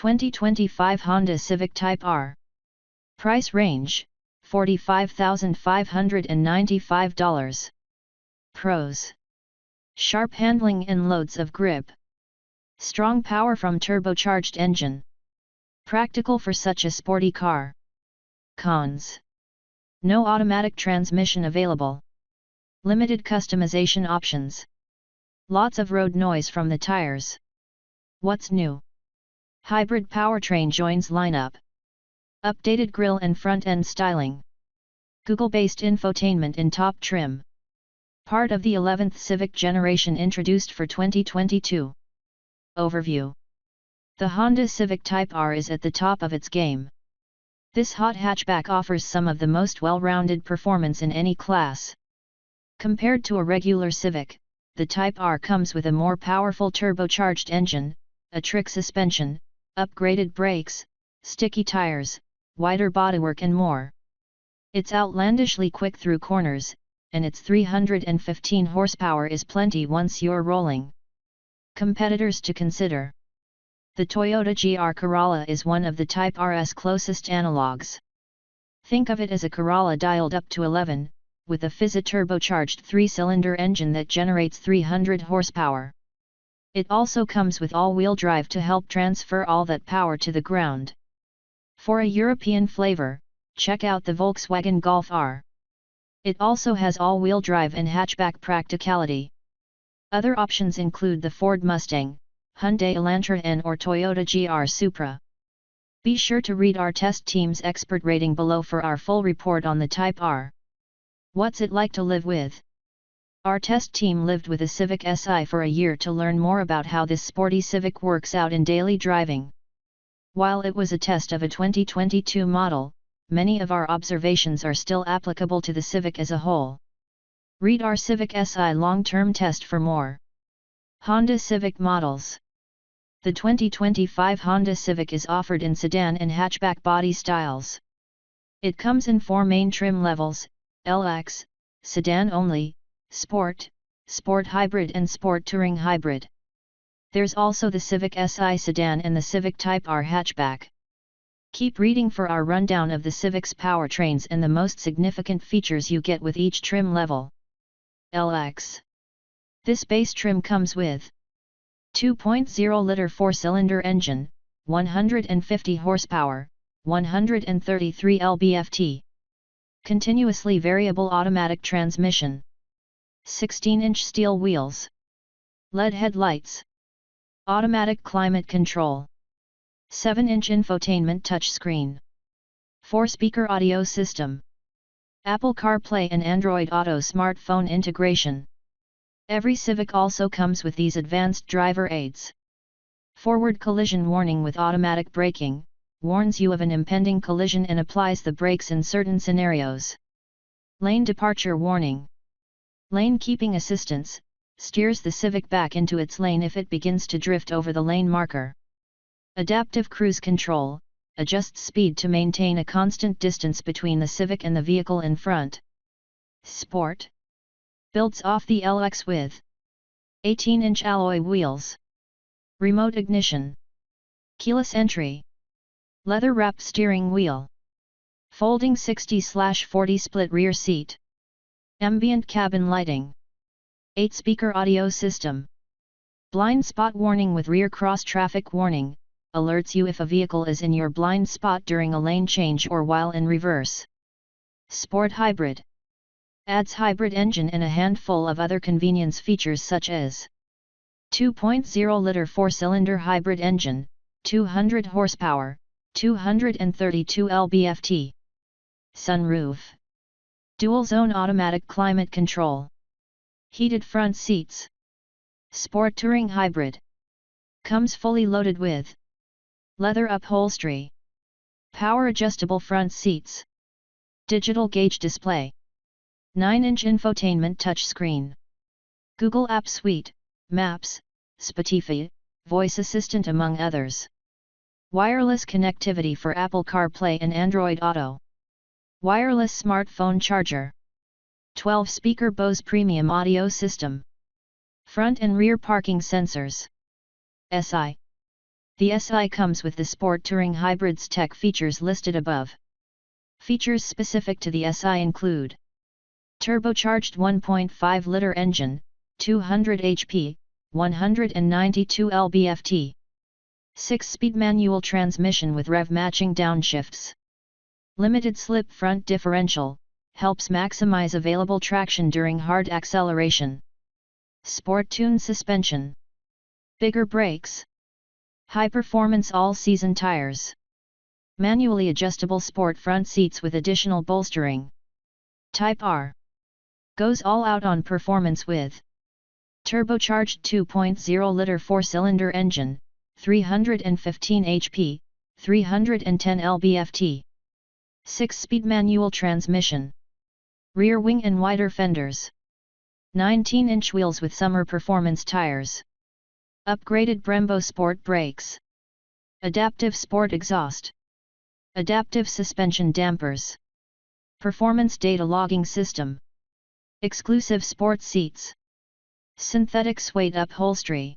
2025 Honda Civic Type R. Price range, $45,595. Pros: sharp handling and loads of grip. Strong power from turbocharged engine. Practical for such a sporty car. Cons: no automatic transmission available. Limited customization options. Lots of road noise from the tires. What's new? Hybrid powertrain joins lineup. Updated grille and front-end styling. Google-based infotainment in top trim. Part of the 11th Civic generation introduced for 2022. Overview. The Honda Civic Type R is at the top of its game. This hot hatchback offers some of the most well-rounded performance in any class. Compared to a regular Civic, the Type R comes with a more powerful turbocharged engine, a trick suspension, upgraded brakes, sticky tires, wider bodywork and more. It's outlandishly quick through corners, and its 315 horsepower is plenty once you're rolling. Competitors to consider. The Toyota GR Corolla is one of the Type R's closest analogs. Think of it as a Corolla dialed up to 11, with a fizz-turbocharged 3-cylinder engine that generates 300 horsepower. It also comes with all-wheel drive to help transfer all that power to the ground. For a European flavor, check out the Volkswagen Golf R. It also has all-wheel drive and hatchback practicality. Other options include the Ford Mustang, Hyundai Elantra N or Toyota GR Supra. Be sure to read our test team's expert rating below for our full report on the Type R. What's it like to live with? Our test team lived with a Civic Si for a year to learn more about how this sporty Civic works out in daily driving. While it was a test of a 2022 model, many of our observations are still applicable to the Civic as a whole. Read our Civic Si long-term test for more. Honda Civic models. The 2025 Honda Civic is offered in sedan and hatchback body styles. It comes in 4 main trim levels: LX, Sedan Only, Sport, Sport Hybrid and Sport Touring Hybrid. There's also the Civic Si Sedan and the Civic Type R hatchback. Keep reading for our rundown of the Civic's powertrains and the most significant features you get with each trim level. LX. This base trim comes with 2.0-liter 4-cylinder engine, 150 horsepower, 133 lb-ft. Continuously variable automatic transmission. 16-inch steel wheels. LED headlights. Automatic climate control. 7-inch infotainment touchscreen. 4-speaker audio system. Apple CarPlay and Android Auto smartphone integration. Every Civic also comes with these advanced driver aids. Forward collision warning with automatic braking, warns you of an impending collision and applies the brakes in certain scenarios. Lane departure warning. Lane keeping assistance, steers the Civic back into its lane if it begins to drift over the lane marker. Adaptive cruise control, adjusts speed to maintain a constant distance between the Civic and the vehicle in front. Sport. Builds off the LX with 18-inch alloy wheels. Remote ignition. Keyless entry. Leather-wrapped steering wheel. Folding 60/40 split rear seat. Ambient cabin lighting. 8-speaker audio system. Blind spot warning with rear cross traffic warning, alerts you if a vehicle is in your blind spot during a lane change or while in reverse. Sport Hybrid. Adds hybrid engine and a handful of other convenience features such as 2.0-liter 4-cylinder hybrid engine, 200 horsepower, 232 lb-ft. Sunroof. Dual-zone automatic climate control. Heated front seats. Sport Touring Hybrid. Comes fully loaded with leather upholstery. Power adjustable front seats. Digital gauge display. 9-inch infotainment touchscreen. Google App Suite, Maps, Spotify, Voice Assistant among others. Wireless connectivity for Apple CarPlay and Android Auto. Wireless smartphone charger. 12-speaker Bose premium audio system. Front and rear parking sensors. SI. The SI comes with the Sport Touring Hybrids tech features listed above. Features specific to the SI include turbocharged 1.5-liter engine, 200 HP, 192 lb-ft. 6-speed manual transmission with rev-matching downshifts. Limited slip front differential, helps maximize available traction during hard acceleration. Sport Tune suspension. Bigger brakes. High-performance all-season tires. Manually adjustable sport front seats with additional bolstering. Type R. Goes all out on performance with turbocharged 2.0-liter 4-cylinder engine, 315 HP, 310 lb-ft. 6-speed manual transmission. Rear wing and wider fenders. 19-inch wheels with summer performance tires. Upgraded Brembo Sport brakes. Adaptive Sport exhaust. Adaptive suspension dampers. Performance data logging system. Exclusive sport seats. Synthetic suede upholstery.